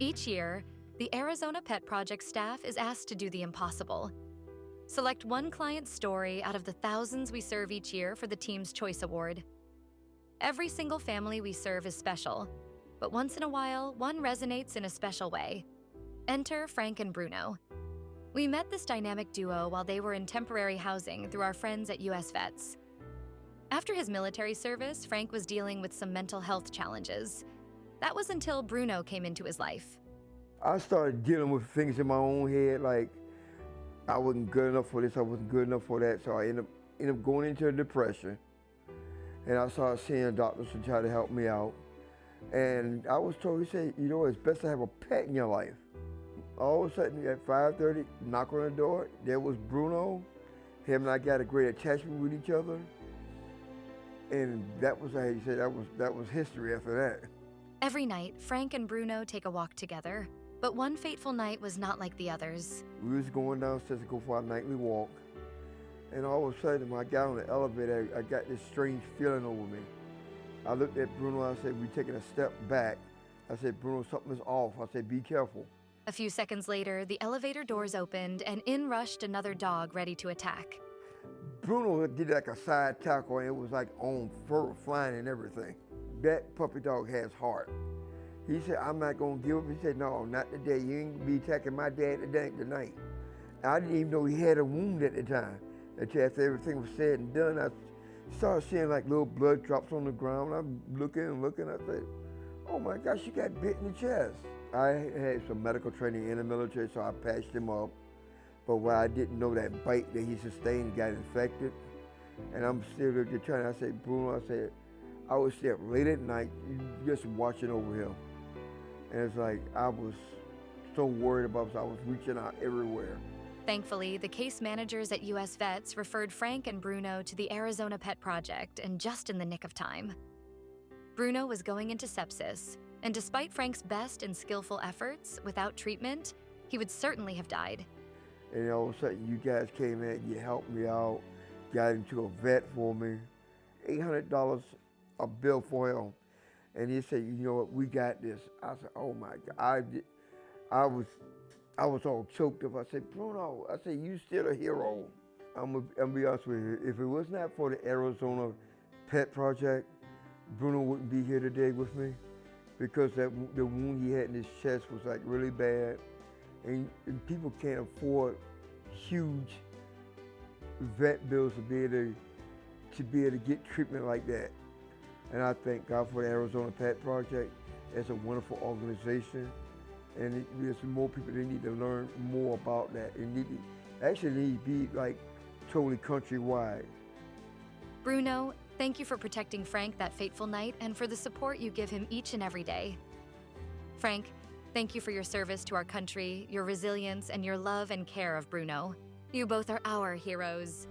Each year, the Arizona Pet Project staff is asked to do the impossible. Select one client's story out of the thousands we serve each year for the Team's Choice Award. Every single family we serve is special, but once in a while, one resonates in a special way. Enter Frank and Bruno. We met this dynamic duo while they were in temporary housing through our friends at US Vets. After his military service, Frank was dealing with some mental health challenges. That was until Bruno came into his life. I started dealing with things in my own head, like I wasn't good enough for this, I wasn't good enough for that, so I ended up going into a depression. And I started seeing doctors to try to help me out. And I was told, he said, you know, it's best to have a pet in your life. All of a sudden at 5:30, knock on the door, there was Bruno. Him and I got a great attachment with each other. And that was, he said, that was history after that. Every night, Frank and Bruno take a walk together. But one fateful night was not like the others. We was going downstairs to go for our nightly walk. And all of a sudden, when I got on the elevator, I got this strange feeling over me. I looked at Bruno, I said, we're taking a step back. I said, Bruno, something is off. I said, be careful. A few seconds later, the elevator doors opened and in rushed another dog ready to attack. Bruno did like a side tackle and it was like on fur flying and everything. That puppy dog has heart. He said, I'm not gonna give up. He said, no, not today. You ain't gonna be attacking my dad tonight. I didn't even know he had a wound at the time. Until after everything was said and done, I started seeing like little blood drops on the ground. I'm looking and looking, I said, oh my gosh, you got bit in the chest. I had some medical training in the military, so I patched him up. But while I didn't know that bite that he sustained got infected, and I'm still trying, I said, Bruno, I said, I would stay up late at night just watching over him. And it's like, I was so worried about him, so I was reaching out everywhere. Thankfully, the case managers at US Vets referred Frank and Bruno to the Arizona Pet Project, and just in the nick of time. Bruno was going into sepsis, and despite Frank's best and skillful efforts, without treatment, he would certainly have died. And all of a sudden, you guys came in, you helped me out, got into a vet for me, $800 a bill for him. And he said, you know what, we got this. I said, oh my God, I was all choked up. I said, Bruno, I said, you still a hero. I'm gonna be honest with you, if it was not for the Arizona Pet Project, Bruno wouldn't be here today with me because the wound he had in his chest was like really bad. And people can't afford huge vet bills to be able to get treatment like that. And I thank God for the Arizona Pet Project. It's a wonderful organization. And there's more people that need to learn more about that. It need to be like totally countrywide. Bruno, thank you for protecting Frank that fateful night and for the support you give him each and every day. Frank, thank you for your service to our country, your resilience, and your love and care of Bruno. You both are our heroes.